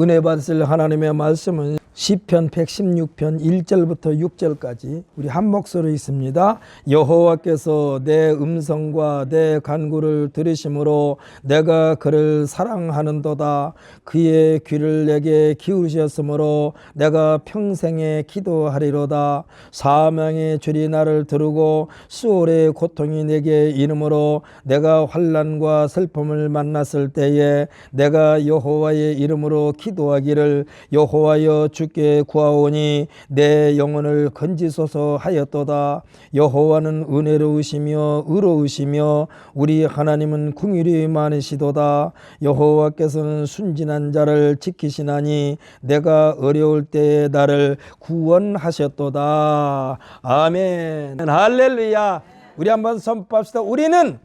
은혜 받으실 하나님의 말씀은 시편 116편 1절부터 6절까지 우리 한 목소리 있습니다. 여호와께서 내 음성과 내 간구를 들으심으로 내가 그를 사랑하는도다. 그의 귀를 내게 기울이셨으므로 내가 평생에 기도하리로다. 사망의 줄이 나를 두르고 수월의 고통이 내게 이름으로 내가 환난과 슬픔을 만났을 때에 내가 여호와의 이름으로 기도하기를 여호와여 주께 구하오니 내 영혼을 건지소서 하였도다. 여호와는 은혜로우시며 의로우시며 우리 하나님은 긍휼이 많으시도다. 여호와께서는 순진한 자를 지키시나니 내가 어려울 때에 나를 구원하셨도다. 아멘. 할렐루야. 우리 한번 선포합시다. 우리는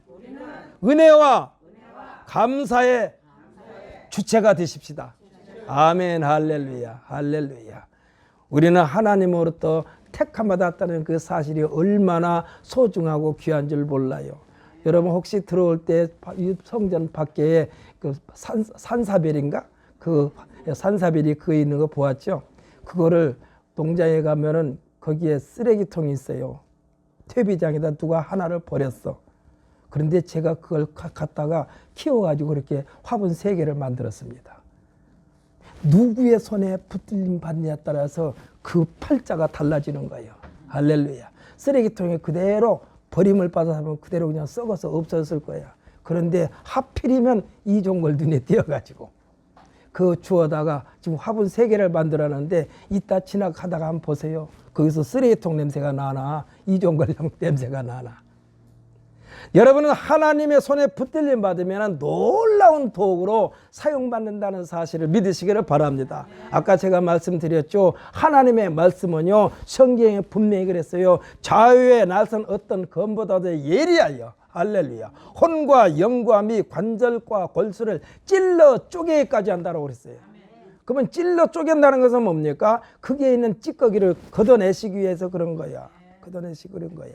은혜와 감사의 주체가 되십시다. 아멘. 할렐루야. 할렐루야. 우리는 하나님으로부터 택함받았다는 그 사실이 얼마나 소중하고 귀한 줄 몰라요. 여러분 혹시 들어올 때 성전 밖에 그 산사별인가? 그 산사별이 그 있는 거 보았죠? 그거를 농장에 가면은 거기에 쓰레기통이 있어요. 퇴비장에다 누가 하나를 버렸어. 그런데 제가 그걸 갖다가 키워가지고 그렇게 화분 3개를 만들었습니다. 누구의 손에 붙들림 받느냐에 따라서 그 팔자가 달라지는 거예요. 할렐루야. 쓰레기통에 그대로 버림을 받아서 그대로 그냥 썩어서 없어졌을 거야. 그런데 하필이면 이 좋은 걸 눈에 띄어가지고 그 주워다가 지금 화분 3개를 만들었는데 이따 지나가다가 한번 보세요. 거기서 쓰레기통 냄새가 나나 이 좋은 걸 냄새가 나나. 여러분은 하나님의 손에 붙들림 받으면 놀라운 도구로 사용받는다는 사실을 믿으시기를 바랍니다. 아까 제가 말씀드렸죠. 하나님의 말씀은요, 성경에 분명히 그랬어요. 좌우에 나선 어떤 검보다도 예리하여, 할렐루야, 혼과 영과 및 관절과 골수를 찔러 쪼개기까지 한다고 그랬어요. 그러면 찔러 쪼갠다는 것은 뭡니까? 그게 있는 찌꺼기를 걷어내시기 위해서 그런 거야. 걷어내시기 그런 거야.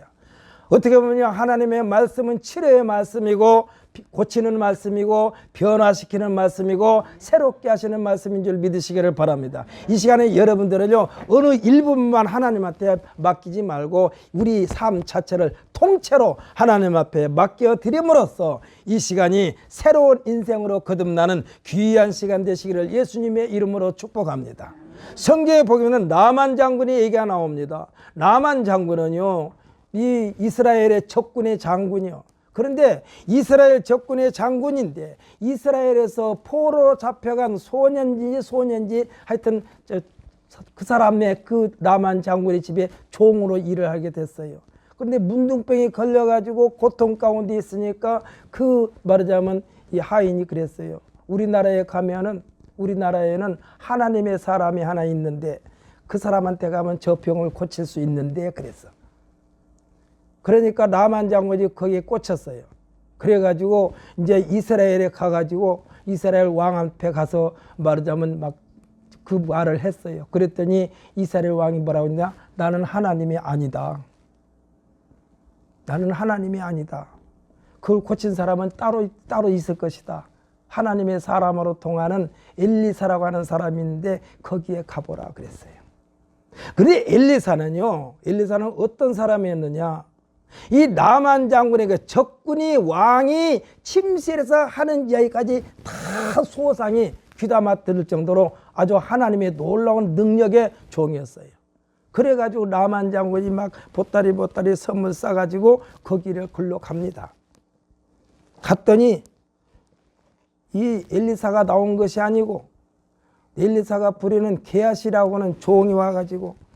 어떻게 보면 하나님의 말씀은 치료의 말씀이고 고치는 말씀이고 변화시키는 말씀이고 새롭게 하시는 말씀인 줄 믿으시기를 바랍니다. 이 시간에 여러분들은요, 어느 일부분만 하나님한테 맡기지 말고 우리 삶 자체를 통째로 하나님 앞에 맡겨드림으로써 이 시간이 새로운 인생으로 거듭나는 귀한 시간 되시기를 예수님의 이름으로 축복합니다. 성경에 보면 나만 장군의 얘기가 나옵니다. 나만 장군은요, 이 이스라엘의 적군의 장군이요. 그런데 이스라엘 적군의 장군인데 이스라엘에서 포로로 잡혀간 소년지 하여튼 그 사람의 그 나만 장군의 집에 종으로 일을 하게 됐어요. 그런데 문둥병이 걸려가지고 고통 가운데 있으니까 그 말하자면 이 하인이 그랬어요. 우리나라에 가면은 우리나라에는 하나님의 사람이 하나 있는데 그 사람한테 가면 저 병을 고칠 수 있는데 그랬어. 그러니까 나만 장군이 거기에 꽂혔어요. 그래가지고 이제 이스라엘에 가가지고 이스라엘 왕 앞에 가서 말하자면 막 그 말을 했어요. 그랬더니 이스라엘 왕이 뭐라고 했냐? 나는 하나님이 아니다. 나는 하나님이 아니다. 그걸 고친 사람은 따로 있을 것이다. 하나님의 사람으로 통하는 엘리사라고 하는 사람이 있는데 거기에 가보라 그랬어요. 그런데 엘리사는 어떤 사람이었느냐? 이 나만 장군의 그 적군이 왕이 침실에서 하는 이야기까지 다 소상히 귀담아 들을 정도로 아주 하나님의 놀라운 능력의 종이었어요. 그래가지고 나만 장군이 막 보따리 선물 싸가지고 거기를 글로 갑니다. 갔더니 이 엘리사가 나온 것이 아니고 엘리사가 부리는 게하시라고 하는 종이 와가지고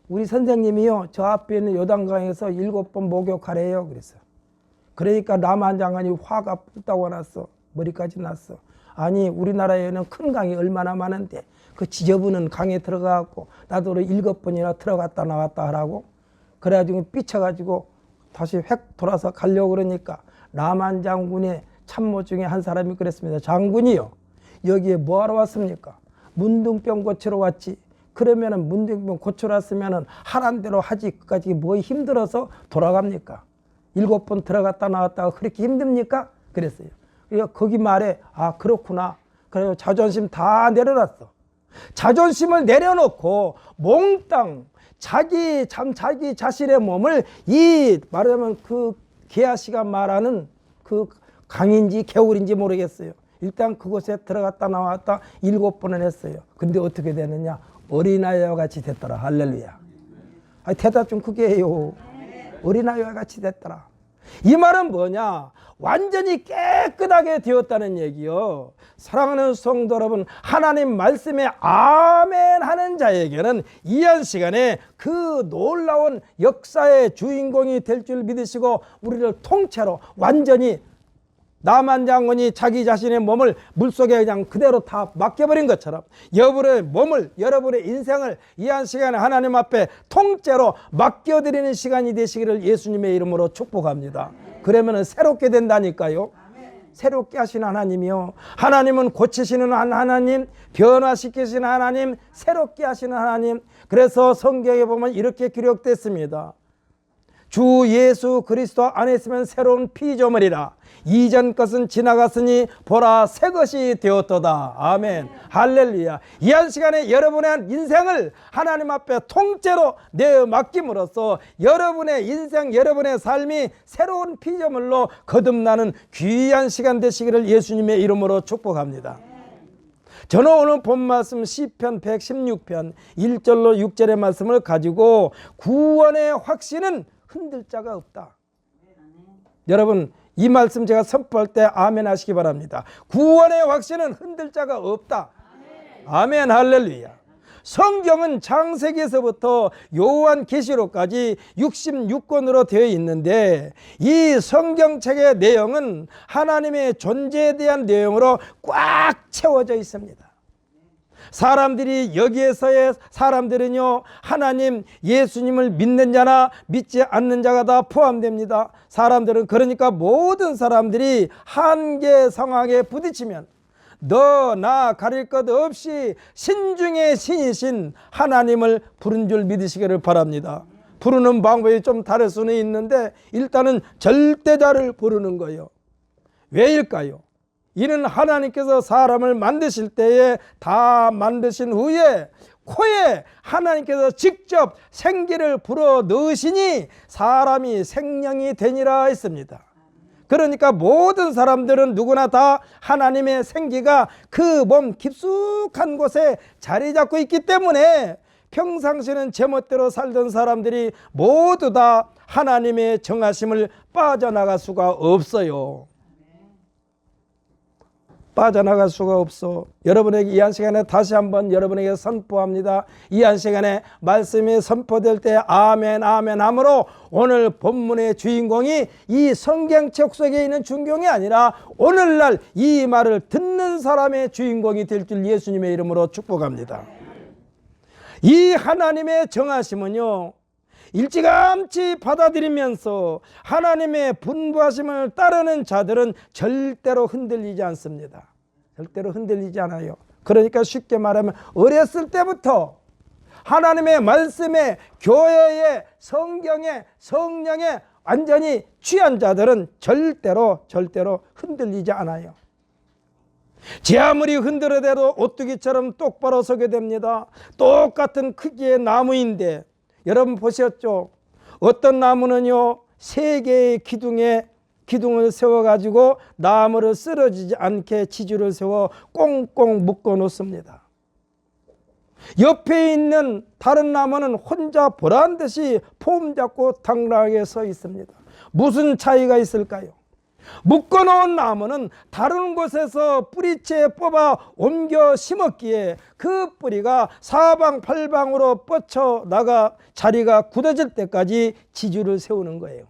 우리 선생님이요, 저 앞에 있는 요단강에서 7번 목욕하래요. 그랬어요. 그러니까 나만 장관이 화가 뿔다고 났어. 머리까지 났어. 아니, 우리나라에는 큰 강이 얼마나 많은데 그 지저분한 강에 들어가고 나도 7번이나 들어갔다 나왔다 하라고. 그래가지고 삐쳐가지고 다시 획 돌아서 가려고 그러니까 나만 장군의 참모 중에 한 사람이 그랬습니다. 장군이요, 여기에 뭐하러 왔습니까? 문둥병 고치러 왔지. 그러면은 문둥병 고치러 왔으면은 하란 대로 하지. 그까지 뭐 힘들어서 돌아갑니까? 7번 들어갔다 나왔다가 그렇게 힘듭니까? 그랬어요. 그러니까 거기 말에 아 그렇구나. 그래요. 자존심 다 내려놨어. 자존심을 내려놓고 몽땅 자기 자신의 몸을 이 말하자면 그 게하시가 말하는 그 강인지 개울인지 모르겠어요. 일단 그곳에 들어갔다 나왔다 7번을 했어요. 근데 어떻게 되느냐? 어린아이와 같이 됐더라. 할렐루야. 대답 좀 크게 해요. 어린아이와 같이 됐더라. 이 말은 뭐냐? 완전히 깨끗하게 되었다는 얘기요. 사랑하는 성도 여러분, 하나님 말씀에 아멘 하는 자에게는 이한 시간에 그 놀라운 역사의 주인공이 될 줄 믿으시고 우리를 통째로 완전히 나만 장군이 자기 자신의 몸을 물속에 그냥 그대로 다 맡겨버린 것처럼 여러분의 몸을, 여러분의 인생을 이 한 시간에 하나님 앞에 통째로 맡겨드리는 시간이 되시기를 예수님의 이름으로 축복합니다. 그러면 새롭게 된다니까요. 새롭게 하시는 하나님이요. 하나님은 고치시는 하나님, 변화시키시는 하나님, 새롭게 하시는 하나님. 그래서 성경에 보면 이렇게 기록됐습니다. 주 예수 그리스도 안에 있으면 새로운 피조물이라. 이전 것은 지나갔으니 보라 새 것이 되었도다. 아멘. 할렐루야. 이 한 시간에 여러분의 인생을 하나님 앞에 통째로 내어 맡김으로써 여러분의 인생, 여러분의 삶이 새로운 피조물로 거듭나는 귀한 시간 되시기를 예수님의 이름으로 축복합니다. 저는 오늘 본 말씀 시편 116편 1절로 6절의 말씀을 가지고 구원의 확신은 흔들 자가 없다. 여러분 이 말씀 제가 선포할 때 아멘 하시기 바랍니다. 구원의 확신은 흔들 자가 없다. 아멘. 할렐루야. 성경은 창세기에서부터 요한계시록까지 66권으로 되어 있는데 이 성경책의 내용은 하나님의 존재에 대한 내용으로 꽉 채워져 있습니다. 사람들이 여기에서의 사람들은요 하나님 예수님을 믿는 자나 믿지 않는 자가 다 포함됩니다. 사람들은 그러니까 모든 사람들이 한계 상황에 부딪히면 너 나 가릴 것 없이 신중의 신이신 하나님을 부른 줄 믿으시기를 바랍니다. 부르는 방법이 좀 다를 수는 있는데 일단은 절대자를 부르는 거예요. 왜일까요? 이는 하나님께서 사람을 만드실 때에 다 만드신 후에 코에 하나님께서 직접 생기를 불어 넣으시니 사람이 생명이 되니라 했습니다. 그러니까 모든 사람들은 누구나 다 하나님의 생기가 그 몸 깊숙한 곳에 자리 잡고 있기 때문에 평상시는 제멋대로 살던 사람들이 모두 다 하나님의 정하심을 빠져나갈 수가 없어요. 빠져나갈 수가 없어. 여러분에게 이 한 시간에 다시 한번 여러분에게 선포합니다. 이 한 시간에 말씀이 선포될 때 아멘 아멘 하므로 오늘 본문의 주인공이 이 성경책 속에 있는 주인공이 아니라 오늘날 이 말을 듣는 사람의 주인공이 될 줄 예수님의 이름으로 축복합니다. 이 하나님의 정하심은요 일찌감치 받아들이면서 하나님의 분부하심을 따르는 자들은 절대로 흔들리지 않습니다. 절대로 흔들리지 않아요. 그러니까 쉽게 말하면 어렸을 때부터 하나님의 말씀에 교회에 성경에 성령에 완전히 취한 자들은 절대로 흔들리지 않아요. 제 아무리 흔들어대도 오뚜기처럼 똑바로 서게 됩니다. 똑같은 크기의 나무인데 여러분 보셨죠? 어떤 나무는요 3개의 기둥을 세워가지고 나무를 쓰러지지 않게 지주를 세워 꽁꽁 묶어 놓습니다. 옆에 있는 다른 나무는 혼자 보란듯이 폼 잡고 당당하게 서 있습니다. 무슨 차이가 있을까요? 묶어놓은 나무는 다른 곳에서 뿌리채 뽑아 옮겨 심었기에 그 뿌리가 사방팔방으로 뻗쳐나가 자리가 굳어질 때까지 지주를 세우는 거예요.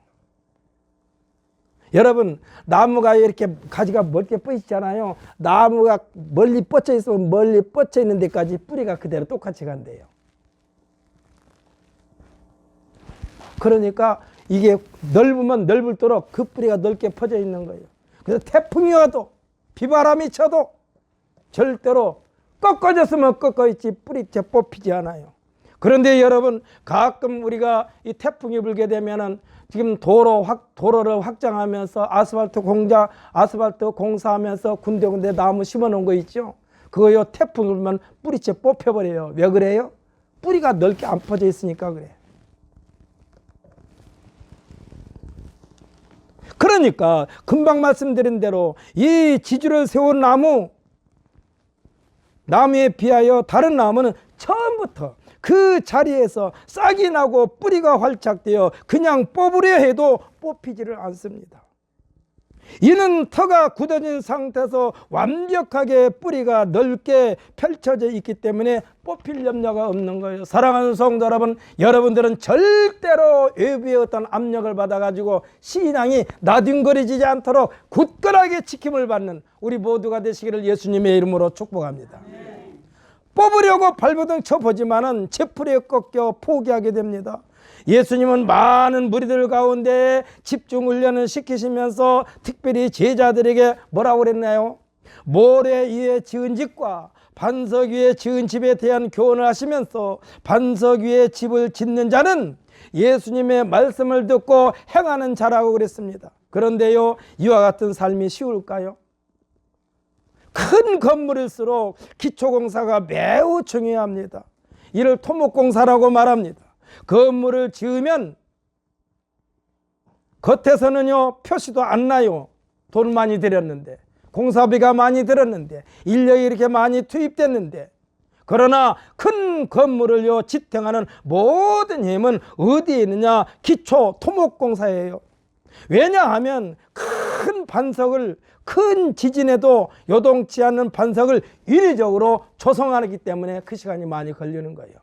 여러분 나무가 이렇게 가지가 멀게 뻗있잖아요. 나무가 멀리 뻗쳐 있으면 멀리 뻗쳐 있는 데까지 뿌리가 그대로 똑같이 간대요. 그러니까 이게 넓으면 넓을수록 그 뿌리가 넓게 퍼져 있는 거예요. 그래서 태풍이 와도 비바람이 쳐도 절대로 꺾어졌으면 꺾어있지 뿌리채 뽑히지 않아요. 그런데 여러분 가끔 우리가 이 태풍이 불게 되면은 지금 도로를 확장하면서 아스팔트 공사하면서 군데군데 나무 심어놓은 거 있죠. 그거요 태풍 불면 뿌리채 뽑혀버려요. 왜 그래요? 뿌리가 넓게 안 퍼져 있으니까 그래. 그러니까 금방 말씀드린 대로 이 지주를 세운 나무에 비하여 다른 나무는 처음부터 그 자리에서 싹이 나고 뿌리가 활착되어 그냥 뽑으려 해도 뽑히지를 않습니다. 이는 터가 굳어진 상태에서 완벽하게 뿌리가 넓게 펼쳐져 있기 때문에 뽑힐 염려가 없는 거예요. 사랑하는 성도 여러분, 여러분들은 절대로 외부의 어떤 압력을 받아가지고 신앙이 나뒹거리지 않도록 굳건하게 지킴을 받는 우리 모두가 되시기를 예수님의 이름으로 축복합니다. 뽑으려고 발버둥 쳐보지만은 채풀에 꺾여 포기하게 됩니다. 예수님은 많은 무리들 가운데 집중 훈련을 시키시면서 특별히 제자들에게 뭐라고 그랬나요? 모래 위에 지은 집과 반석 위에 지은 집에 대한 교훈을 하시면서 반석 위에 집을 짓는 자는 예수님의 말씀을 듣고 행하는 자라고 그랬습니다. 그런데요, 이와 같은 삶이 쉬울까요? 큰 건물일수록 기초공사가 매우 중요합니다. 이를 토목공사라고 말합니다. 건물을 지으면 겉에서는요 표시도 안 나요. 돈 많이 들였는데, 공사비가 많이 들었는데, 인력이 이렇게 많이 투입됐는데, 그러나 큰 건물을요 지탱하는 모든 힘은 어디에 있느냐? 기초 토목공사예요. 왜냐하면 큰 지진에도 요동치 않는 반석을 인위적으로 조성하기 때문에 그 시간이 많이 걸리는 거예요.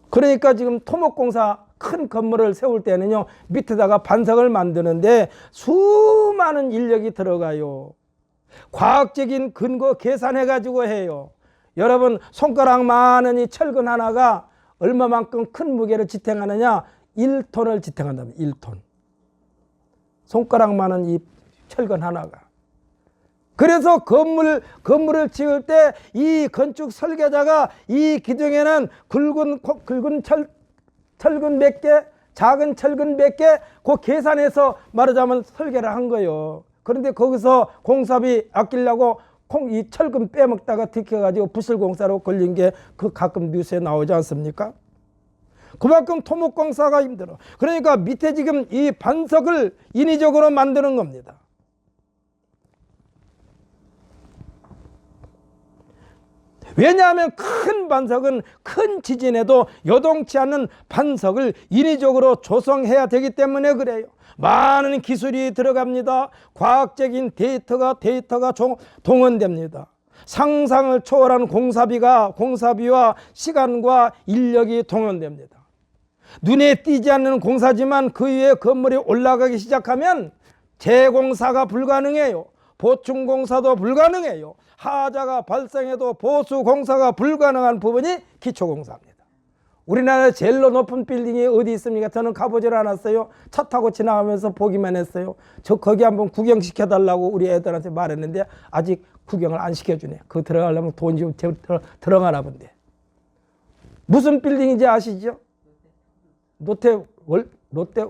그러니까 지금 토목공사 큰 건물을 세울 때는요 밑에다가 반석을 만드는데 수많은 인력이 들어가요. 과학적인 근거 계산해 가지고 해요. 여러분, 손가락만한 이 철근 하나가 얼마만큼 큰 무게를 지탱하느냐? 1톤을 지탱한답니다. 1톤. 손가락만한 이 철근 하나가. 그래서 건물을 지을 때 이 건축 설계자가 이 기둥에는 굵은 철근 몇 개, 작은 철근 몇 개, 그 계산해서 말하자면 설계를 한 거예요. 그런데 거기서 공사비 아끼려고 이 철근 빼먹다가 들켜가지고 부실공사로 걸린 게 그 가끔 뉴스에 나오지 않습니까? 그만큼 토목공사가 힘들어. 그러니까 밑에 지금 이 반석을 인위적으로 만드는 겁니다. 왜냐하면 큰 반석은 큰 지진에도 요동치 않는 반석을 인위적으로 조성해야 되기 때문에 그래요. 많은 기술이 들어갑니다. 과학적인 데이터가 동원됩니다. 상상을 초월한 공사비와 시간과 인력이 동원됩니다. 눈에 띄지 않는 공사지만 그 위에 건물이 올라가기 시작하면 재공사가 불가능해요. 보충공사도 불가능해요. 하자가 발생해도 보수공사가 불가능한 부분이 기초공사입니다. 우리나라에 제일 높은 빌딩이 어디 있습니까? 저는 가보질 않았어요. 차 타고 지나가면서 보기만 했어요. 저 거기 한번 구경시켜달라고 우리 애들한테 말했는데 아직 구경을 안 시켜주네. 그거 들어가려면 돈 좀 들어가나 본데. 무슨 빌딩인지 아시죠? 롯데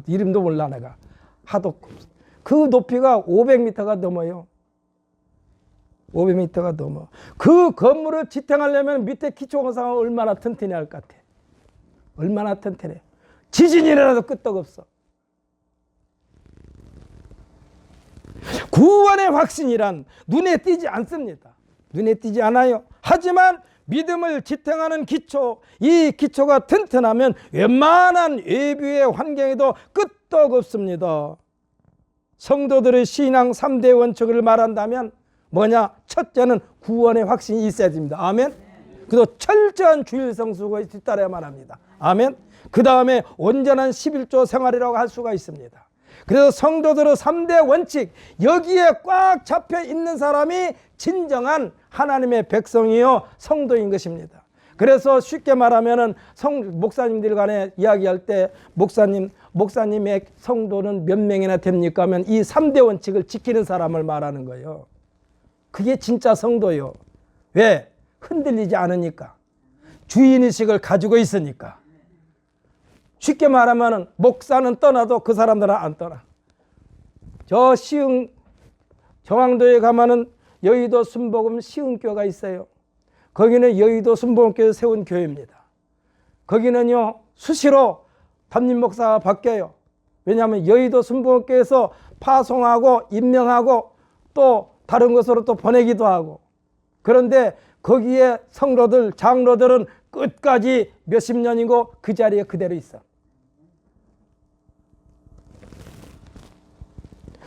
이름도 몰라 내가. 하도 그 높이가 500m가 넘어요. 500m가 넘어. 그 건물을 지탱하려면 밑에 기초공사가 얼마나 튼튼히 할 것 같아. 얼마나 튼튼해. 지진이라도 끄떡없어. 구원의 확신이란 눈에 띄지 않습니다. 눈에 띄지 않아요. 하지만 믿음을 지탱하는 기초, 이 기초가 튼튼하면 웬만한 외부의 환경에도 끄떡없습니다. 성도들의 신앙 3대 원칙을 말한다면 뭐냐? 첫째는 구원의 확신이 있어야 됩니다. 아멘. 그리고 철저한 주일 성수가 뒤따라야만 합니다. 아멘. 그 다음에 온전한 11조 생활이라고 할 수가 있습니다. 그래서 성도들의 3대 원칙, 여기에 꽉 잡혀 있는 사람이 진정한 하나님의 백성이요 성도인 것입니다. 그래서 쉽게 말하면은 목사님들 간에 이야기할 때 목사님의 성도는 몇 명이나 됩니까 하면 이 3대 원칙을 지키는 사람을 말하는 거예요. 그게 진짜 성도요. 왜? 흔들리지 않으니까. 주인의식을 가지고 있으니까. 쉽게 말하면 목사는 떠나도 그 사람들은 안 떠나. 저 시흥 정왕도에 가면은 여의도 순복음 시흥교가 있어요. 거기는 여의도 순복음교에서 세운 교회입니다. 거기는요 수시로 담임 목사가 바뀌어요. 왜냐하면 여의도 순복음교에서 파송하고 임명하고 또 다른 곳으로 또 보내기도 하고. 그런데 거기에 성도들 장로들은 끝까지 몇십 년이고 그 자리에 그대로 있어.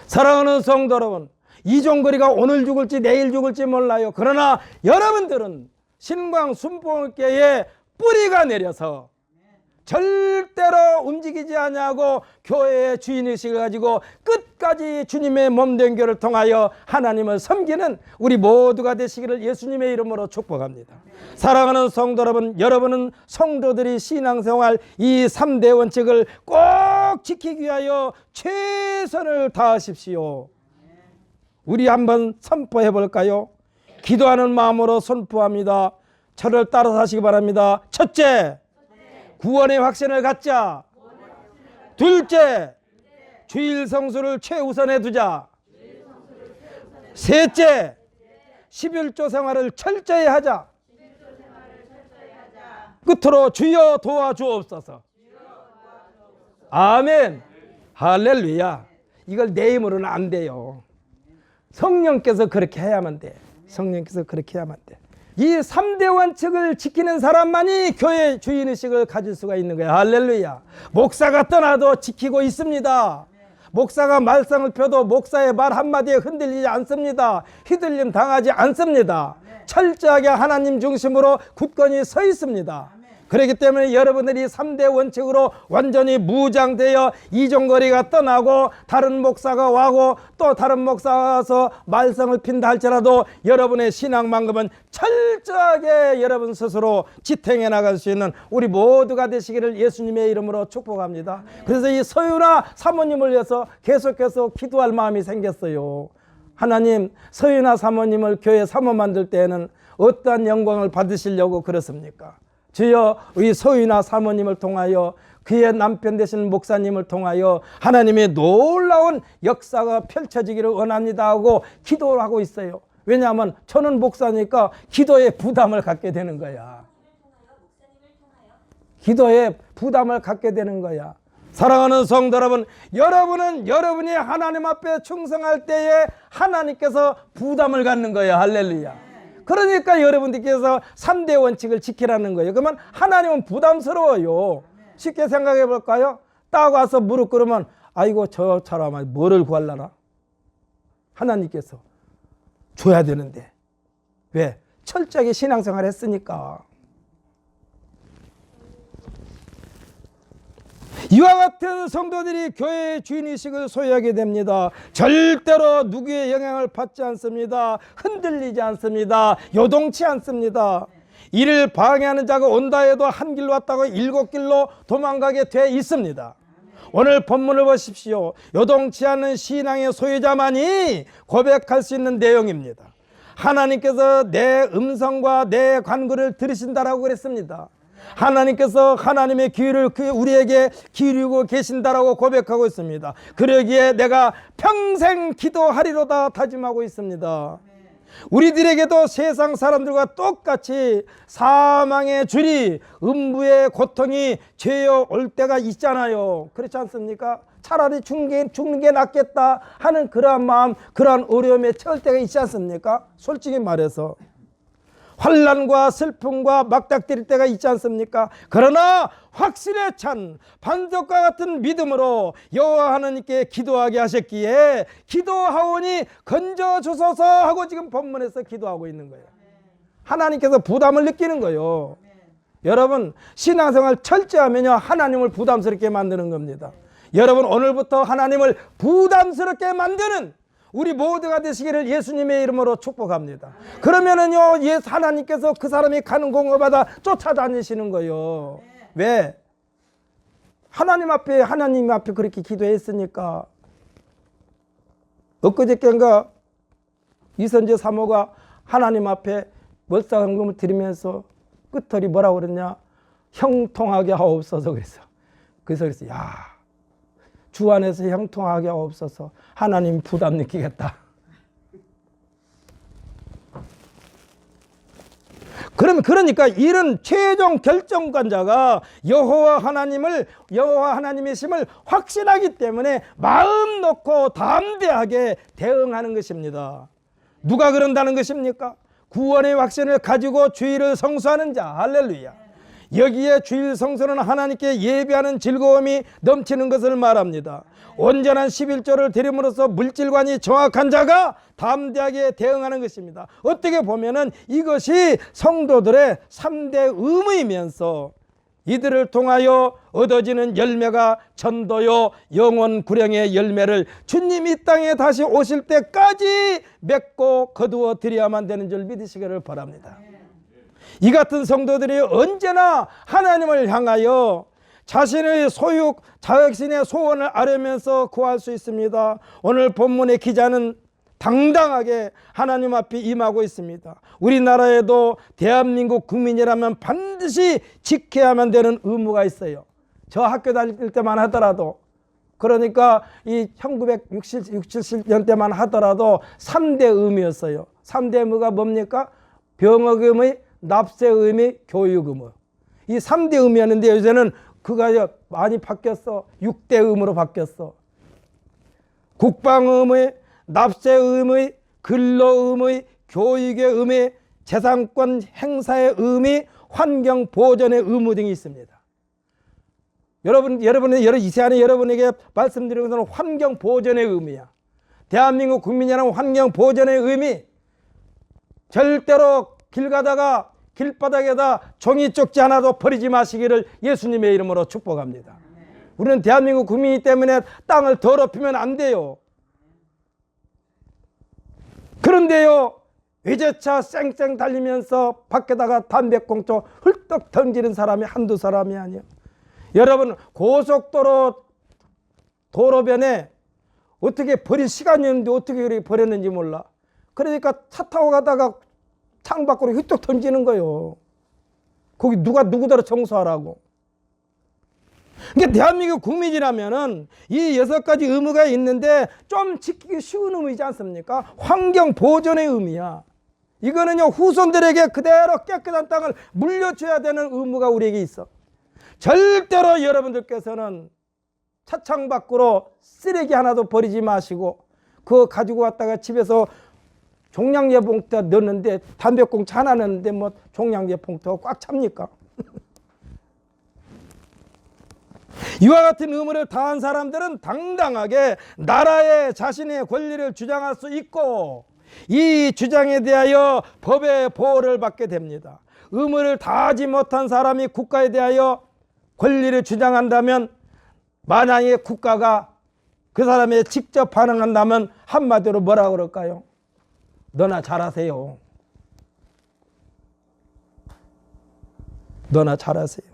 사랑하는 성도 여러분, 이종거리가 오늘 죽을지 내일 죽을지 몰라요. 그러나 여러분들은 신광 순복음교회에 뿌리가 내려서 절대로 움직이지 아니하고 교회의 주인의식을 가지고 끝까지 주님의 몸된 교를 통하여 하나님을 섬기는 우리 모두가 되시기를 예수님의 이름으로 축복합니다. 사랑하는 성도 여러분, 여러분은 성도들이 신앙생활 이 3대 원칙을 꼭 지키기 위하여 최선을 다하십시오. 우리 한번 선포해 볼까요? 기도하는 마음으로 선포합니다. 저를 따라서 하시기 바랍니다. 첫째, 구원의 확신을 갖자. 둘째, 주일 성수를 최우선에 두자. 셋째, 11조 생활을 철저히 하자. 끝으로 주여 도와주옵소서. 아멘. 할렐루야. 이걸 내 힘으로는 안 돼요. 성령께서 그렇게 해야만 돼. 성령께서 그렇게 해야만 돼. 이 3대 원칙을 지키는 사람만이 교회 주인의식을 가질 수가 있는 거예요. 할렐루야. 목사가 떠나도 지키고 있습니다. 목사가 말썽을 펴도 목사의 말 한마디에 흔들리지 않습니다. 휘둘림 당하지 않습니다. 철저하게 하나님 중심으로 굳건히 서 있습니다. 그렇기 때문에 여러분들이 3대 원칙으로 완전히 무장되어 이종거리가 떠나고 다른 목사가 와고 또 다른 목사가 와서 말썽을 핀다 할지라도 여러분의 신앙만큼은 철저하게 여러분 스스로 지탱해 나갈 수 있는 우리 모두가 되시기를 예수님의 이름으로 축복합니다. 그래서 이 서윤아 사모님을 위해서 계속해서 기도할 마음이 생겼어요. 하나님, 서윤아 사모님을 교회 사모 만들 때에는 어떠한 영광을 받으시려고 그렇습니까? 주여, 우리 서윤아 사모님을 통하여 그의 남편 되신 목사님을 통하여 하나님의 놀라운 역사가 펼쳐지기를 원합니다 하고 기도를 하고 있어요. 왜냐하면 저는 목사니까 기도에 부담을 갖게 되는 거야. 기도에 부담을 갖게 되는 거야. 사랑하는 성도 여러분, 여러분은 여러분이 하나님 앞에 충성할 때에 하나님께서 부담을 갖는 거예요. 할렐루야. 그러니까 여러분들께서 3대 원칙을 지키라는 거예요. 그러면 하나님은 부담스러워요. 쉽게 생각해 볼까요? 딱 와서 무릎 꿇으면 아이고 저 사람아 뭐를 구하려나? 하나님께서 줘야 되는데. 왜? 철저하게 신앙생활 했으니까. 이와 같은 성도들이 교회의 주인의식을 소유하게 됩니다. 절대로 누구의 영향을 받지 않습니다. 흔들리지 않습니다. 요동치 않습니다. 이를 방해하는 자가 온다 해도 한 길로 왔다고 7길로 도망가게 돼 있습니다. 오늘 본문을 보십시오. 요동치 않는 신앙의 소유자만이 고백할 수 있는 내용입니다. 하나님께서 내 음성과 내 간구를 들으신다라고 그랬습니다. 하나님께서 하나님의 귀를 우리에게 기울이고 계신다라고 고백하고 있습니다. 그러기에 내가 평생 기도하리로다 다짐하고 있습니다. 우리들에게도 세상 사람들과 똑같이 사망의 줄이 음부의 고통이 죄어 올 때가 있잖아요. 그렇지 않습니까? 차라리 죽는 게 낫겠다 하는 그러한 마음, 그러한 어려움에 처할 때가 있지 않습니까? 솔직히 말해서 환난과 슬픔과 막닥뜨릴 때가 있지 않습니까? 그러나 확신에 찬 반석과 같은 믿음으로 여호와 하나님께 기도하게 하셨기에 기도하오니 건져주소서 하고 지금 본문에서 기도하고 있는 거예요. 하나님께서 부담을 느끼는 거예요. 여러분, 신앙생활 철저하면요 하나님을 부담스럽게 만드는 겁니다. 여러분, 오늘부터 하나님을 부담스럽게 만드는 우리 모두가 되시기를 예수님의 이름으로 축복합니다. 그러면은요, 하나님께서 그 사람이 가는 공업마다 쫓아다니시는 거예요. 왜? 하나님 앞에 그렇게 기도했으니까. 엊그저께인가 이선재 사모가 하나님 앞에 멀싸한금을 드리면서 끝털이 뭐라고 그랬냐? 형통하게 하옵소서 그랬어. 그래서 그랬어요. 야, 주 안에서 형통하게 없어서 하나님 부담 느끼겠다. 그러니까 이런 최종 결정권자가 여호와 하나님의 심을 확신하기 때문에 마음 놓고 담대하게 대응하는 것입니다. 누가 그런다는 것입니까? 구원의 확신을 가지고 주일을 성수하는 자. 할렐루야. 여기에 주일 성수는 하나님께 예배하는 즐거움이 넘치는 것을 말합니다. 온전한 11조를 드림으로써 물질관이 정확한 자가 담대하게 대응하는 것입니다. 어떻게 보면은 이것이 성도들의 3대 의무이면서 이들을 통하여 얻어지는 열매가 전도요 영원 구령의 열매를 주님이 이 땅에 다시 오실 때까지 맺고 거두어 드려야만 되는 줄 믿으시기를 바랍니다. 이 같은 성도들이 언제나 하나님을 향하여 자신의 소육, 자신의 소원을 아뢰면서 구할 수 있습니다. 오늘 본문의 기자는 당당하게 하나님 앞에 임하고 있습니다. 우리나라에도 대한민국 국민이라면 반드시 지켜야만 되는 의무가 있어요. 저 학교 다닐 때만 하더라도, 그러니까 이 1960, 70년대만 하더라도 3대 의무였어요. 3대 의무가 뭡니까? 병역 의무, 납세 의무, 교육 의무. 이 3대 의무였는데 요새는 그가 많이 바뀌었어. 6대 의무로 바뀌었어. 국방 의무, 납세 의무, 근로 의무, 교육의 의무, 재산권 행사의 의무, 환경 보존의 의무 등이 있습니다. 이 시간에 여러분에게 말씀드리는 것은 환경 보존의 의무야. 대한민국 국민이라는 환경 보존의 의미, 절대로 길 가다가 길바닥에다 종이 쪽지 하나도 버리지 마시기를 예수님의 이름으로 축복합니다. 우리는 대한민국 국민이기 때문에 땅을 더럽히면 안 돼요. 그런데요, 외제차 쌩쌩 달리면서 밖에다가 담배꽁초 훌떡 던지는 사람이 한두 사람이 아니에요. 여러분, 고속도로 도로변에 어떻게 버릴 시간이 없는데 어떻게 그렇게 버렸는지 몰라. 그러니까 차 타고 가다가 창밖으로 휘떡 던지는 거예요. 거기 누구더러 청소하라고. 그러니까 대한민국 국민이라면은 이 6가지 의무가 있는데 좀 지키기 쉬운 의무이지 않습니까? 환경 보존의 의무야. 이거는요, 후손들에게 그대로 깨끗한 땅을 물려줘야 되는 의무가 우리에게 있어. 절대로 여러분들께서는 차창 밖으로 쓰레기 하나도 버리지 마시고, 그거 가지고 왔다가 집에서 종량제 봉투에 넣는데, 담배꽁초 하나 넣는데 뭐 종량제 봉투가 꽉 찹니까? 이와 같은 의무를 다한 사람들은 당당하게 나라의 자신의 권리를 주장할 수 있고, 이 주장에 대하여 법의 보호를 받게 됩니다. 의무를 다하지 못한 사람이 국가에 대하여 권리를 주장한다면, 만약에 국가가 그 사람에 직접 반응한다면 한마디로 뭐라 그럴까요? 너나 잘하세요. 너나 잘하세요.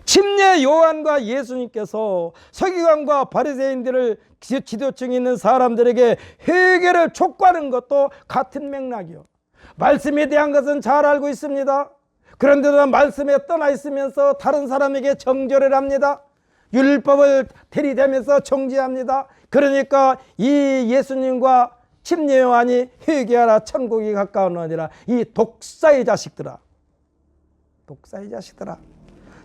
침례 요한과 예수님께서 서기관과 바리새인들을 지도층에 있는 사람들에게 회개를 촉구하는 것도 같은 맥락이요. 말씀에 대한 것은 잘 알고 있습니다. 그런데도 말씀에 떠나 있으면서 다른 사람에게 정죄를 합니다. 율법을 들이대면서 정죄합니다. 그러니까 이 예수님과 침례 요한이 회개하라 천국이 가까우니라. 이 독사의 자식들아, 독사의 자식들아.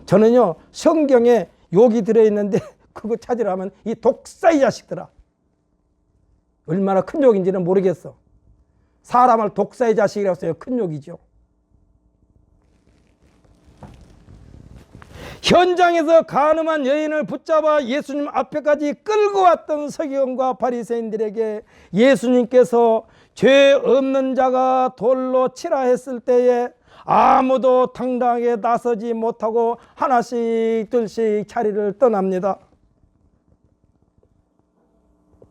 저는요, 성경에 욕이 들어있는데 그거 찾으려 하면 이 독사의 자식들아, 얼마나 큰 욕인지는 모르겠어. 사람을 독사의 자식이라고 써요. 큰 욕이죠. 현장에서 간음한 여인을 붙잡아 예수님 앞에까지 끌고 왔던 서기관과 바리새인들에게 예수님께서 죄 없는 자가 돌로 치라 했을 때에 아무도 당당하게 나서지 못하고 하나씩 둘씩 자리를 떠납니다.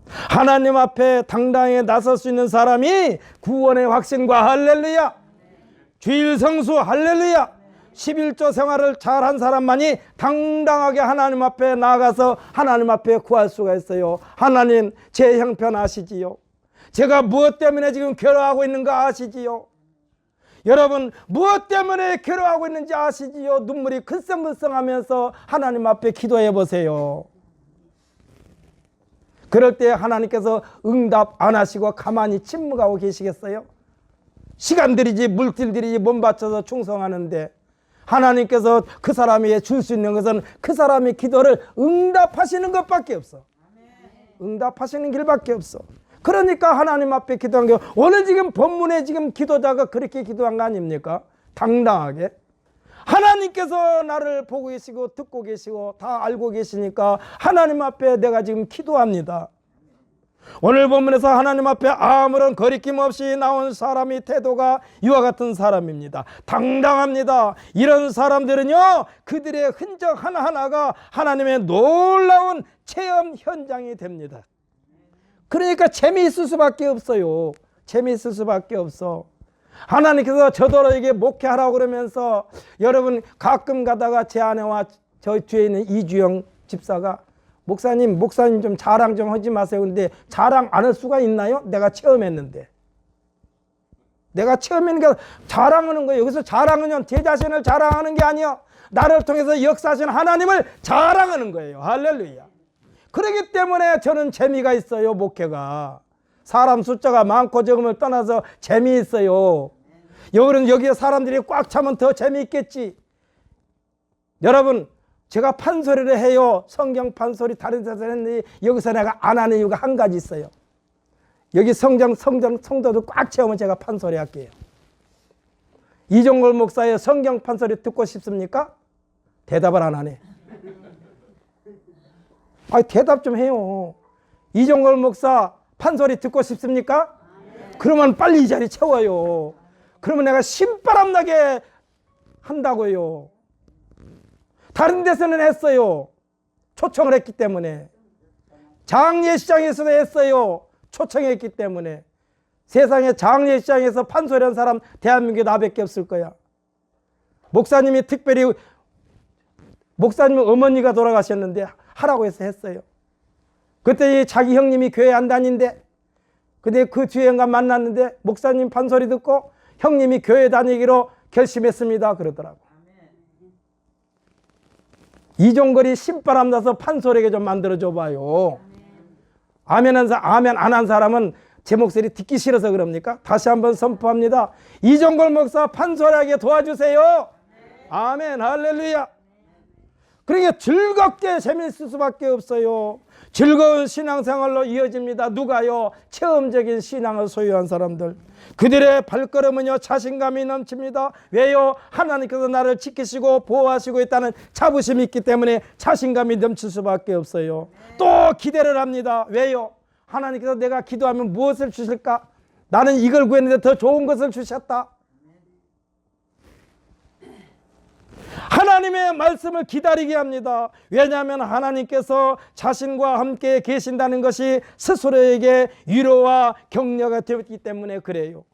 하나님 앞에 당당하게 나설 수 있는 사람이 구원의 확신과 할렐루야, 주일 성수 할렐루야, 11조 생활을 잘한 사람만이 당당하게 하나님 앞에 나가서 하나님 앞에 구할 수가 있어요. 하나님, 제 형편 아시지요? 제가 무엇 때문에 지금 괴로워하고 있는가 아시지요? 여러분 무엇 때문에 괴로워하고 있는지 아시지요? 눈물이 글썽글썽하면서 하나님 앞에 기도해 보세요. 그럴 때 하나님께서 응답 안 하시고 가만히 침묵하고 계시겠어요? 시간 들이지 물질 들이지 몸 바쳐서 충성하는데 하나님께서 그 사람에게 줄 수 있는 것은 그 사람의 기도를 응답하시는 것밖에 없어. 응답하시는 길밖에 없어. 그러니까 하나님 앞에 기도한 게 오늘 지금 본문에 지금 기도자가 그렇게 기도한 거 아닙니까? 당당하게. 하나님께서 나를 보고 계시고 듣고 계시고 다 알고 계시니까 하나님 앞에 내가 지금 기도합니다. 오늘 본문에서 하나님 앞에 아무런 거리낌 없이 나온 사람의 태도가 이와 같은 사람입니다. 당당합니다. 이런 사람들은요, 그들의 흔적 하나하나가 하나님의 놀라운 체험 현장이 됩니다. 그러니까 재미있을 수밖에 없어요. 재미있을 수밖에 없어. 하나님께서 저더러에게 목회하라고 그러면서 여러분 가끔 가다가 제 아내와 저 뒤에 있는 이주영 집사가 목사님 좀 자랑 좀 하지 마세요. 근데 자랑 안 할 수가 있나요? 내가 체험했는데. 내가 체험했는 게 자랑하는 거예요. 여기서 자랑은 제 자신을 자랑하는 게 아니야. 나를 통해서 역사하신 하나님을 자랑하는 거예요. 할렐루야. 그렇기 때문에 저는 재미가 있어요. 목회가. 사람 숫자가 많고 적음을 떠나서 재미있어요. 여기에 사람들이 꽉 차면 더 재미있겠지. 여러분 제가 판소리를 해요. 성경 판소리 다른 데서 했는데 여기서 내가 안 하는 이유가 한 가지 있어요. 여기 성도들 꽉 채우면 제가 판소리 할게요. 이종걸 목사의 성경 판소리 듣고 싶습니까? 대답을 안 하네. 대답 좀 해요. 이종걸 목사 판소리 듣고 싶습니까? 그러면 빨리 이 자리 채워요. 그러면 내가 신바람 나게 한다고요. 다른 데서는 했어요. 초청을 했기 때문에. 장례시장에서도 했어요. 초청했기 때문에. 세상에 장례시장에서 판소리한 사람 대한민국에 나밖에 없을 거야. 목사님이 특별히 목사님 어머니가 돌아가셨는데 하라고 해서 했어요. 그때 자기 형님이 교회 안 다닌대. 근데 그 주행과 만났는데 목사님 판소리 듣고 형님이 교회 다니기로 결심했습니다. 그러더라고. 이종걸이 신바람 나서 판소리하게 좀 만들어줘 봐요. 아멘 안 한 사람은 제 목소리 듣기 싫어서 그럽니까? 다시 한번 선포합니다. 이종걸 목사 판소리하게 도와주세요. 아멘 할렐루야. 그러니까 즐겁게 재미있을 수밖에 없어요. 즐거운 신앙생활로 이어집니다. 누가요? 체험적인 신앙을 소유한 사람들. 그들의 발걸음은요 자신감이 넘칩니다. 왜요? 하나님께서 나를 지키시고 보호하시고 있다는 자부심이 있기 때문에 자신감이 넘칠 수밖에 없어요. 또 기대를 합니다. 왜요? 하나님께서 내가 기도하면 무엇을 주실까? 나는 이걸 구했는데 더 좋은 것을 주셨다. 하나님의 말씀을 기다리게 합니다. 왜냐하면 하나님께서 자신과 함께 계신다는 것이 스스로에게 위로와 격려가 되었기 때문에 그래요.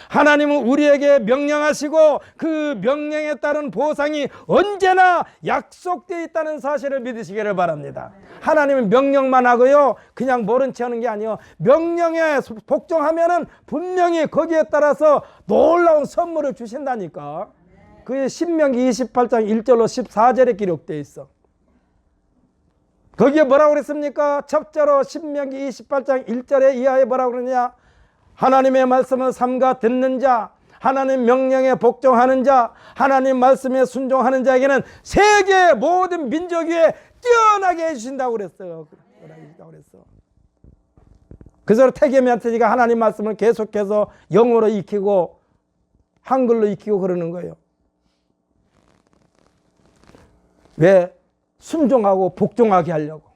하나님은 우리에게 명령하시고 그 명령에 따른 보상이 언제나 약속되어 있다는 사실을 믿으시기를 바랍니다. 하나님은 명령만 하고요 그냥 모른 채 하는 게 아니에요. 명령에 복종하면은 분명히 거기에 따라서 놀라운 선물을 주신다니까. 그게 신명기 28장 1절로 14절에 기록되어 있어. 거기에 뭐라고 그랬습니까? 첫째로 신명기 28장 1절에 이하에 뭐라고 그러냐? 하나님의 말씀을 삼가 듣는 자, 하나님 명령에 복종하는 자, 하나님 말씀에 순종하는 자에게는 세계 모든 민족 위에 뛰어나게 해주신다고 그랬어요. 그래서 태계면태지가 하나님 말씀을 계속해서 영어로 익히고 한글로 익히고 그러는 거예요. 왜? 순종하고 복종하게 하려고.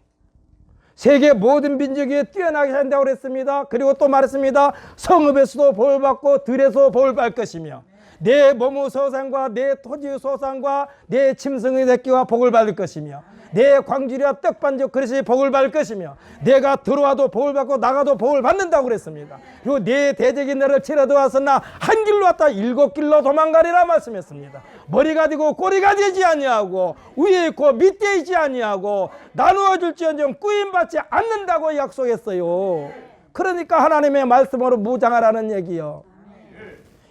세계 모든 민족 위에 뛰어나게 한다고 그랬습니다. 그리고 또 말했습니다. 성읍에서도 복을 받고 들에서 복을 받을 것이며 내 몸의 소산과 내 토지의 소산과 내 짐승의 새끼와 복을 받을 것이며 내 광주리와 떡반죽 그릇이 복을 받을 것이며 내가 들어와도 복을 받고 나가도 복을 받는다고 그랬습니다. 그리고 내 대적이 너를 치러 들어왔으나 한 길로 왔다 7길로 도망가리라 말씀했습니다. 머리가 되고 꼬리가 되지 아니하고 위에 있고 밑에 있지 아니하고 나누어 줄지언정 꾸임받지 않는다고 약속했어요. 그러니까 하나님의 말씀으로 무장하라는 얘기요.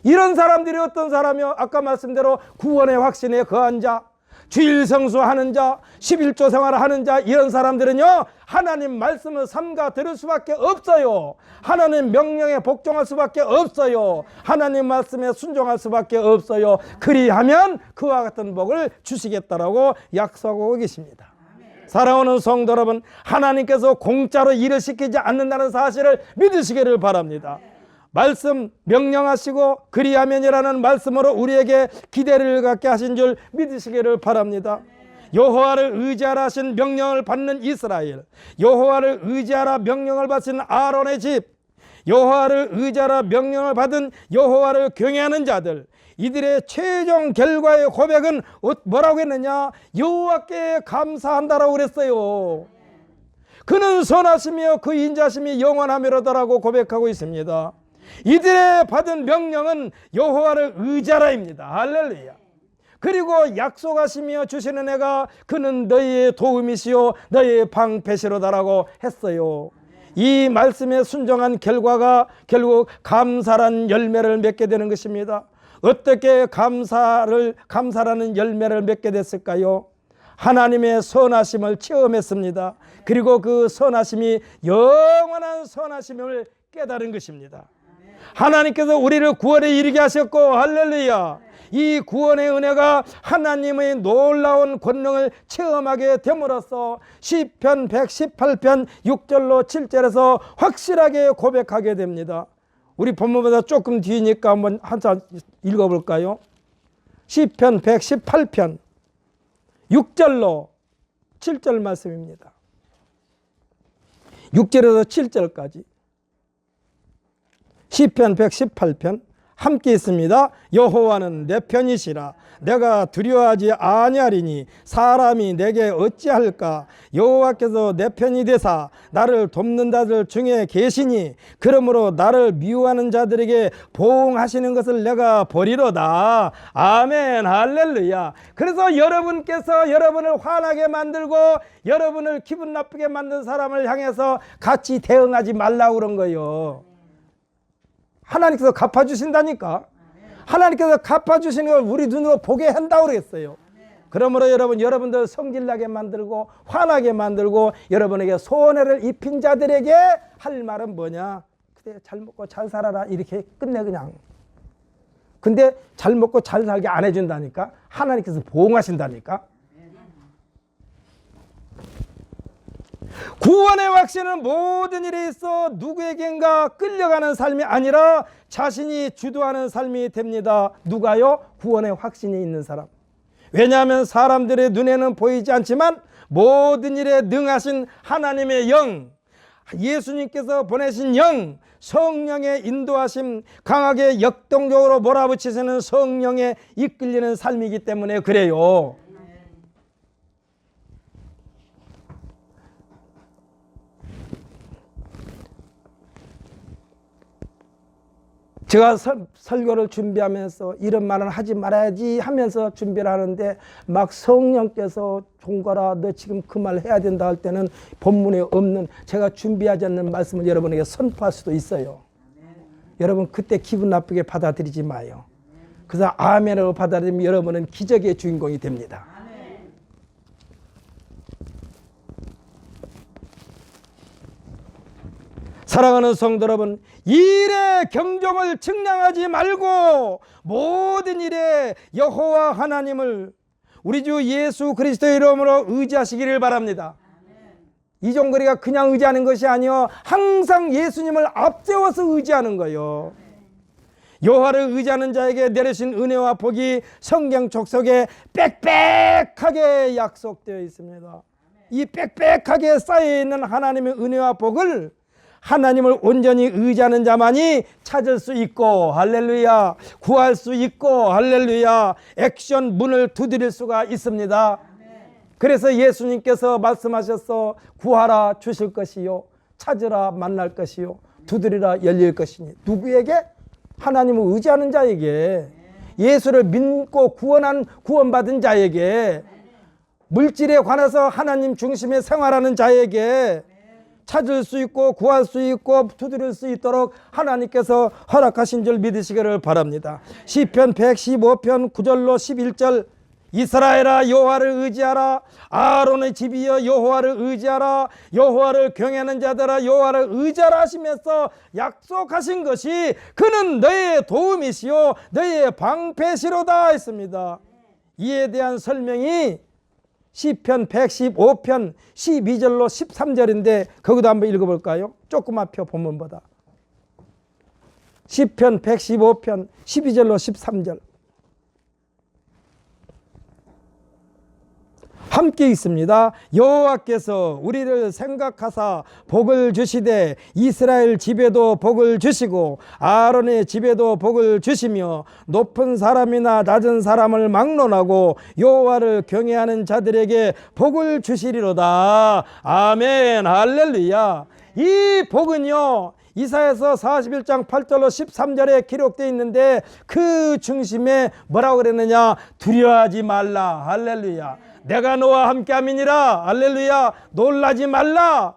이런 사람들이 어떤 사람이요? 아까 말씀대로 구원의 확신에 거한 자, 주일 성수하는 자, 11조 생활을 하는 자, 이런 사람들은요 하나님 말씀을 삼가 들을 수밖에 없어요. 하나님 명령에 복종할 수밖에 없어요. 하나님 말씀에 순종할 수밖에 없어요. 그리하면 그와 같은 복을 주시겠다라고 약속하고 계십니다. 사랑하는 성도 여러분, 하나님께서 공짜로 일을 시키지 않는다는 사실을 믿으시기를 바랍니다. 말씀 명령하시고 그리하면이라는 말씀으로 우리에게 기대를 갖게 하신 줄 믿으시기를 바랍니다. 여호와를 의지하라 하신 명령을 받는 이스라엘, 여호와를 의지하라 명령을 받은 아론의 집, 여호와를 의지하라 명령을 받은 여호와를 경외하는 자들, 이들의 최종 결과의 고백은 뭐라고 했느냐? 여호와께 감사한다라고 그랬어요. 그는 선하시며 그 인자심이 영원하미로다라고 고백하고 있습니다. 이들의 받은 명령은 여호와를 의지하라입니다. 할렐루야. 그리고 약속하시며 주시는 애가 그는 너희의 도움이시요 너희의 방패시로다라고 했어요. 이 말씀에 순종한 결과가 결국 감사란 열매를 맺게 되는 것입니다. 어떻게 감사라는 열매를 맺게 됐을까요? 하나님의 선하심을 체험했습니다. 그리고 그 선하심이 영원한 선하심을 깨달은 것입니다. 하나님께서 우리를 구원에 이르게 하셨고, 할렐루야, 이 구원의 은혜가 하나님의 놀라운 권능을 체험하게 됨으로써 시편 118편 6절로 7절에서 확실하게 고백하게 됩니다. 우리 본문보다 조금 뒤니까 한번 한참 읽어볼까요? 시편 118편 6절로 7절 말씀입니다. 6절에서 7절까지 시편 118편 함께 있습니다. 여호와는 내 편이시라. 내가 두려워하지 아니하리니 사람이 내게 어찌할까. 여호와께서 내 편이 되사 나를 돕는 자들 중에 계시니 그러므로 나를 미워하는 자들에게 보응하시는 것을 내가 버리로다. 아멘, 할렐루야. 그래서 여러분께서 여러분을 화나게 만들고 여러분을 기분 나쁘게 만든 사람을 향해서 같이 대응하지 말라고 그런 거예요. 하나님께서 갚아주신다니까. 하나님께서 갚아주시는 걸 우리 눈으로 보게 한다고 그랬어요. 그러므로 여러분들 성질나게 만들고 화나게 만들고 여러분에게 손해를 입힌 자들에게 할 말은 뭐냐? 그래, 잘 먹고 잘 살아라, 이렇게 끝내 그냥. 근데 잘 먹고 잘 살게 안 해준다니까. 하나님께서 보응하신다니까. 구원의 확신은 모든 일에 있어 누구에겐가 끌려가는 삶이 아니라 자신이 주도하는 삶이 됩니다. 누가요? 구원의 확신이 있는 사람. 왜냐하면 사람들의 눈에는 보이지 않지만 모든 일에 능하신 하나님의 영, 예수님께서 보내신 영, 성령의 인도하심, 강하게 역동적으로 몰아붙이시는 성령에 이끌리는 삶이기 때문에 그래요. 제가 설교를 준비하면서 이런 말은 하지 말아야지 하면서 준비를 하는데 막 성령께서 종거라, 너 지금 그 말 해야 된다 할 때는 본문에 없는, 제가 준비하지 않는 말씀을 여러분에게 선포할 수도 있어요. 여러분 그때 기분 나쁘게 받아들이지 마요. 그래서 아멘으로 받아들이면 여러분은 기적의 주인공이 됩니다. 사랑하는 성도 여러분, 일의 경종을 측량하지 말고 모든 일에 여호와 하나님을 우리 주 예수 그리스도의 이름으로 의지하시기를 바랍니다. 이종거리가 그냥 의지하는 것이 아니요, 항상 예수님을 앞세워서 의지하는 거예요. 여호와를 의지하는 자에게 내리신 은혜와 복이 성경 족속에 빽빽하게 약속되어 있습니다. 이 빽빽하게 쌓여있는 하나님의 은혜와 복을 하나님을 온전히 의지하는 자만이 찾을 수 있고, 할렐루야, 구할 수 있고, 할렐루야, 액션 문을 두드릴 수가 있습니다. 그래서 예수님께서 말씀하셔서 구하라 주실 것이요, 찾으라 만날 것이요, 두드리라 열릴 것이니. 누구에게? 하나님을 의지하는 자에게, 예수를 믿고 구원받은 자에게, 물질에 관해서 하나님 중심의 생활하는 자에게, 찾을 수 있고 구할 수 있고 두드릴 수 있도록 하나님께서 허락하신 줄 믿으시기를 바랍니다. 시편 115편 9절로 11절 이스라엘아 여호와를 의지하라. 아론의 집이여 여호와를 의지하라. 여호와를 경외하는 자들아 여호와를 의지하라 하시면서 약속하신 것이 그는 너의 도움이시요 너의 방패시로다 했습니다. 이에 대한 설명이 시편 115편 12절로 13절인데 거기도 한번 읽어볼까요? 조그만 표 본문보다. 시편 115편 12절로 13절 함께 있습니다. 여호와께서 우리를 생각하사 복을 주시되 이스라엘 집에도 복을 주시고 아론의 집에도 복을 주시며 높은 사람이나 낮은 사람을 막론하고 여호와를 경외하는 자들에게 복을 주시리로다. 아멘. 할렐루야. 이 복은요 이사야서 41장 8절로 13절에 기록되어 있는데 그 중심에 뭐라고 그랬느냐? 두려워하지 말라. 할렐루야. 내가 너와 함께함이니라. 할렐루야. 놀라지 말라.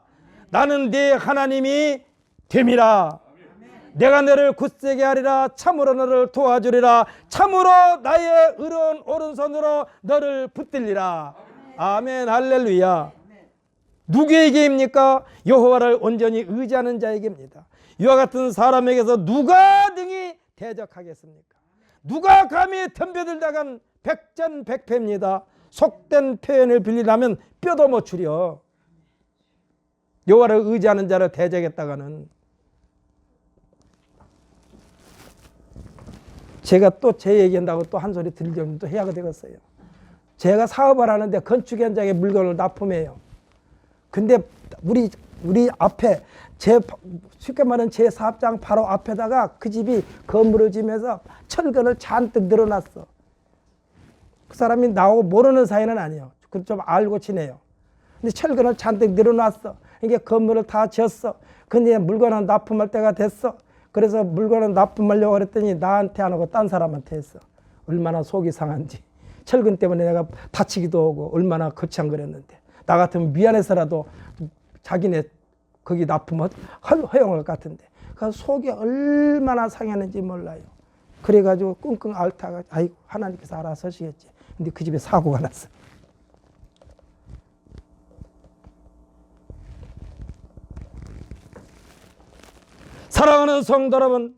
나는 네 하나님이 됨이라. 내가 너를 굳세게 하리라. 참으로 너를 도와주리라. 참으로 나의 의로운 오른손으로 너를 붙들리라. 아멘. 할렐루야. 누구에게입니까? 여호와를 온전히 의지하는 자에게입니다. 이와 같은 사람에게서 누가 등이 대적하겠습니까? 누가 감히 덤벼들다간 백전백패입니다. 속된 표현을 빌리려면 뼈도 못 추려. 여호와를 의지하는 자를 대적했다가는. 제가 또 제 얘기한다고 또 한 소리 들으려면 또 해야 되겠어요. 제가 사업을 하는데 건축 현장에 물건을 납품해요. 근데 우리 앞에 쉽게 말하면 제 사업장 바로 앞에다가 그 집이 건물을 지면서 철근을 잔뜩 늘어놨어. 그 사람이 나하고 모르는 사이는 아니에요. 좀 알고 지내요. 근데 철근을 잔뜩 늘어놨어. 이게 건물을 다 지었어. 근데 물건을 납품할 때가 됐어. 그래서 물건을 납품하려고 그랬더니 나한테 안 하고 딴 사람한테 했어. 얼마나 속이 상한지. 철근 때문에 내가 다치기도 하고 얼마나 거창거렸는데. 나 같으면 미안해서라도 자기네 거기 납품 허용할 것 같은데. 그 속이 얼마나 상했는지 몰라요. 그래가지고 끙끙 앓다가 아이고 하나님께서 알아서 하시겠지. 근데 그 집에 사고가 났어. 사랑하는 성도 여러분,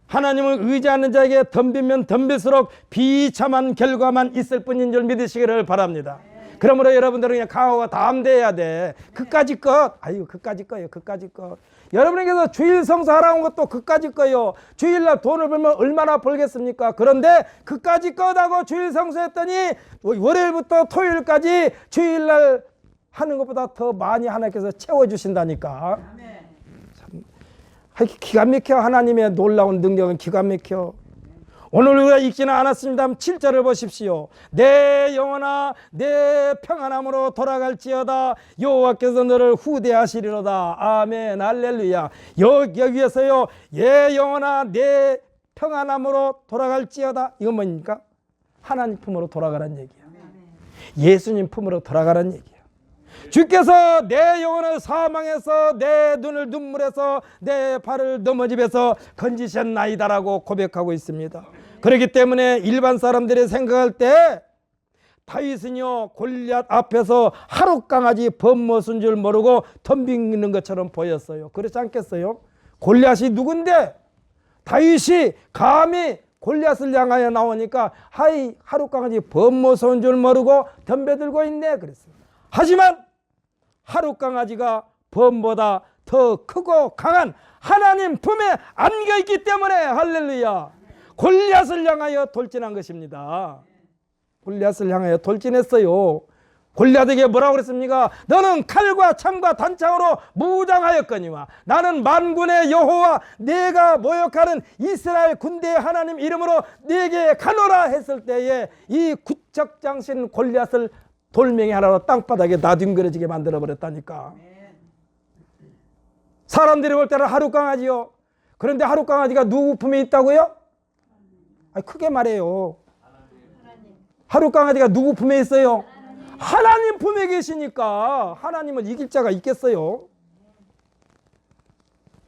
하나님을 의지하는 자에게 덤비면 덤빌수록 비참한 결과만 있을 뿐인 줄 믿으시기를 바랍니다. 그러므로 여러분들은 그냥 강호가 담대해야 돼. 그까짓 것, 아이고 그까짓 거예요. 그까짓 것. 여러분에게서 주일 성수하라는 것도 그까짓 거예요. 주일날 돈을 벌면 얼마나 벌겠습니까? 그런데 그까짓 것하고 주일 성수했더니 월요일부터 토요일까지 주일날 하는 것보다 더 많이 하나님께서 채워주신다니까. 참 기가 막혀. 하나님의 놀라운 능력은 기가 막혀. 오늘 우리가 읽지는 않았습니다만 7절을 보십시오. 내 영혼아 내 평안함으로 돌아갈지어다. 여호와께서 너를 후대하시리로다. 아멘. 할렐루야. 여기에서요 예 영혼아 내 평안함으로 돌아갈지어다. 이건 뭡니까? 하나님 품으로 돌아가라는 얘기야. 예수님 품으로 돌아가라는 얘기야. 주께서 내 영혼을 사망해서 내 눈을 눈물에서 내 발을 넘어집에서 건지셨나이다라고 고백하고 있습니다. 그렇기 때문에 일반 사람들이 생각할 때 다윗은요 골리앗 앞에서 하룻강아지 범모순 줄 모르고 덤비는 것처럼 보였어요. 그렇지 않겠어요? 골리앗이 누군데 다윗이 감히 골리앗을 향하여 나오니까 하이 하룻강아지 범모순 줄 모르고 덤벼들고 있네 그랬어요. 하지만 하룻강아지가 범보다 더 크고 강한 하나님 품에 안겨있기 때문에 할렐루야 골리앗을 향하여 돌진한 것입니다. 골리앗을 향하여 돌진했어요. 골리앗에게 뭐라고 그랬습니까? 너는 칼과 창과 단창으로 무장하였거니와 나는 만군의 여호와 내가 모욕하는 이스라엘 군대의 하나님 이름으로 네게 가노라 했을 때에 이 구척장신 골리앗을 돌멩이 하나로 땅바닥에 나뒹그러지게 만들어버렸다니까. 사람들이 볼 때는 하룻강아지요. 그런데 하룻강아지가 누구 품에 있다고요? 아니, 크게 말해요. 하룻강아지가 누구 품에 있어요? 하나님 품에 계시니까 하나님은 이길 자가 있겠어요?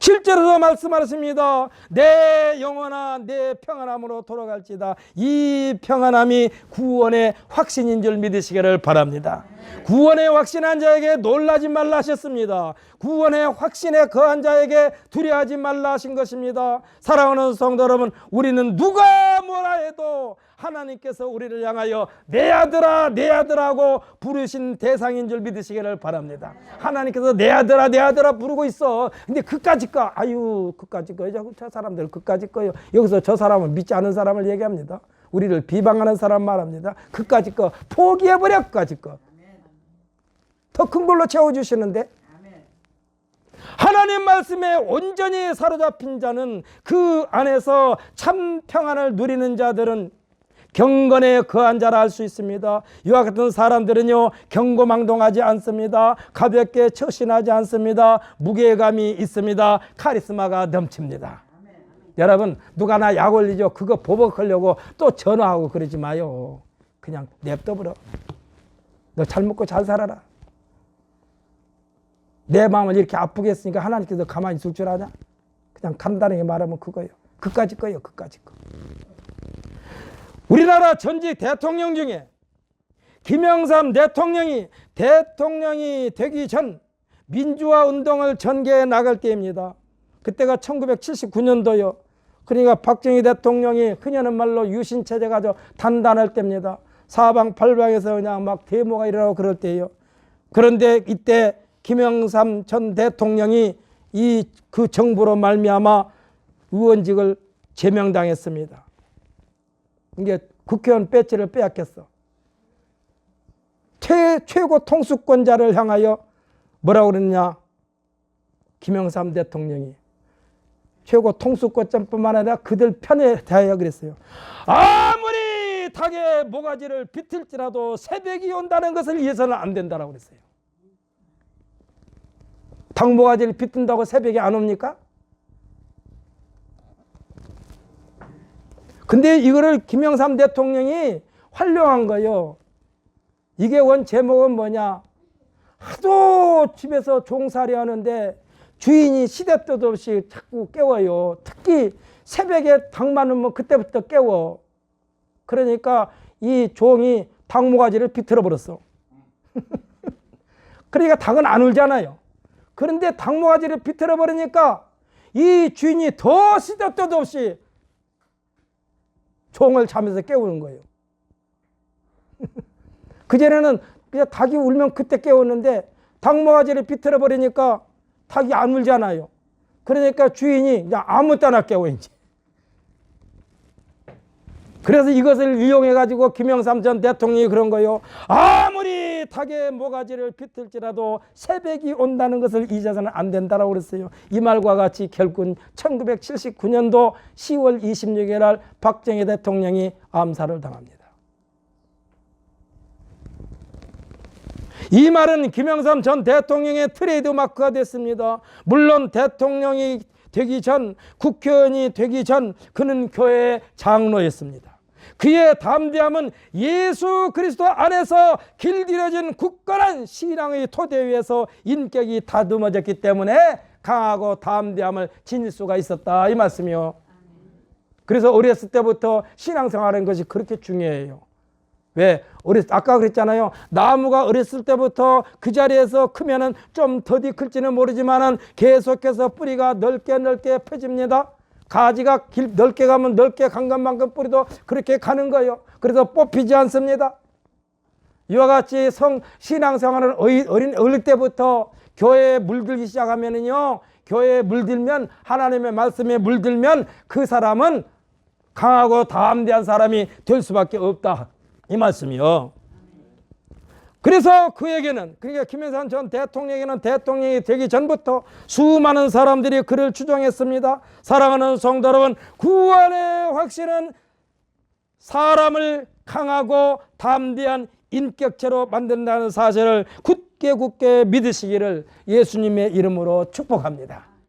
실제로도 말씀하셨습니다. 내 영혼아 내 평안함으로 돌아갈지다. 이 평안함이 구원의 확신인 줄 믿으시기를 바랍니다. 구원의 확신한 자에게 놀라지 말라 하셨습니다. 구원의 확신에 거한 자에게 두려워하지 말라 하신 것입니다. 사랑하는 성도 여러분, 우리는 누가 뭐라 해도 하나님께서 우리를 향하여 내 아들아 내 아들하고 부르신 대상인 줄 믿으시기를 바랍니다. 하나님께서 내 아들아 내 아들아 부르고 있어. 근데 그까짓 거 아유 그까짓 거 저 사람들 그까짓 거요. 여기서 저 사람은 믿지 않은 사람을 얘기합니다. 우리를 비방하는 사람 말합니다. 그까짓 거 포기해버려. 그까짓 거 더 큰 걸로 채워주시는데, 하나님 말씀에 온전히 사로잡힌 자는, 그 안에서 참 평안을 누리는 자들은 경건에 거한 자라 할 수 있습니다. 이와 같은 사람들은요 경고망동하지 않습니다. 가볍게 처신하지 않습니다. 무게감이 있습니다. 카리스마가 넘칩니다. 여러분, 누가 나 약 올리죠 그거 보복하려고 또 전화하고 그러지 마요. 그냥 냅둬버려. 너 잘 먹고 잘 살아라. 내 마음을 이렇게 아프게 했으니까 하나님께서 가만히 있을 줄 아냐? 그냥 간단하게 말하면 그거예요. 그까짓 거예요. 그까짓 거. 우리나라 전직 대통령 중에 김영삼 대통령이 되기 전 민주화 운동을 전개해 나갈 때입니다. 그때가 1979년도요. 그러니까 박정희 대통령이 흔히하는 말로 유신체제가 아주 단단할 때입니다. 사방팔방에서 그냥 막 데모가 일어나고 그럴 때예요. 그런데 이때 김영삼 전 대통령이 그 정부로 말미암아 의원직을 제명당했습니다. 이게 국회의원 배지를 빼앗겼어. 최고 통수권자를 향하여 뭐라고 그랬냐? 김영삼 대통령이 최고 통수권자뿐만 아니라 그들 편에 대하여 그랬어요. 아무리 닭의 모가지를 비틀지라도 새벽이 온다는 것을 이해서는 안 된다라고 그랬어요. 닭 모가지를 비튼다고 새벽에 안 옵니까? 근데 이거를 김영삼 대통령이 활용한 거예요. 이게 원 제목은 뭐냐? 하도 집에서 종살이 하는데 주인이 시대 때도 없이 자꾸 깨워요. 특히 새벽에 닭 많으면 그때부터 깨워. 그러니까 이 종이 닭 모가지를 비틀어 버렸어. 그러니까 닭은 안 울잖아요. 그런데 닭 모가지를 비틀어 버리니까 이 주인이 더 시도 때도 없이 종을 잠에서 깨우는 거예요. 그전에는 그냥 닭이 울면 그때 깨웠는데 닭 모가지를 비틀어 버리니까 닭이 안 울잖아요. 그러니까 주인이 그냥 아무 때나 깨워 이제. 그래서 이것을 이용해 가지고 김영삼 전 대통령이 그런 거예요. 아무리 닭의 모가지를 비틀지라도 새벽이 온다는 것을 잊어서는 안 된다라고 그랬어요. 이 말과 같이 결국은 1979년도 10월 26일 날 박정희 대통령이 암살을 당합니다. 이 말은 김영삼 전 대통령의 트레이드 마크가 됐습니다. 물론 대통령이 되기 전, 국회의원이 되기 전 그는 교회의 장로였습니다. 그의 담대함은 예수 그리스도 안에서 길들여진 굳건한 신앙의 토대 위에서 인격이 다듬어졌기 때문에 강하고 담대함을 지닐 수가 있었다 이 말씀이요. 그래서 어렸을 때부터 신앙생활하는 것이 그렇게 중요해요. 왜? 아까 그랬잖아요. 나무가 어렸을 때부터 그 자리에서 크면은 좀 더디 클지는 모르지만은 계속해서 뿌리가 넓게 펴집니다. 가지가 넓게 가면 넓게 간 것만큼 뿌리도 그렇게 가는 거예요. 그래서 뽑히지 않습니다. 이와 같이 신앙생활은 어릴 때부터 교회에 물들기 시작하면은요, 교회에 물들면, 하나님의 말씀에 물들면 그 사람은 강하고 담대한 사람이 될 수밖에 없다 이 말씀이요. 그래서 그에게는, 그러니까 김영삼 전 대통령에게는 대통령이 되기 전부터 수많은 사람들이 그를 추종했습니다. 사랑하는 성도 여러분, 구원의 확신은 사람을 강하고 담대한 인격체로 만든다는 사실을 굳게 믿으시기를 예수님의 이름으로 축복합니다.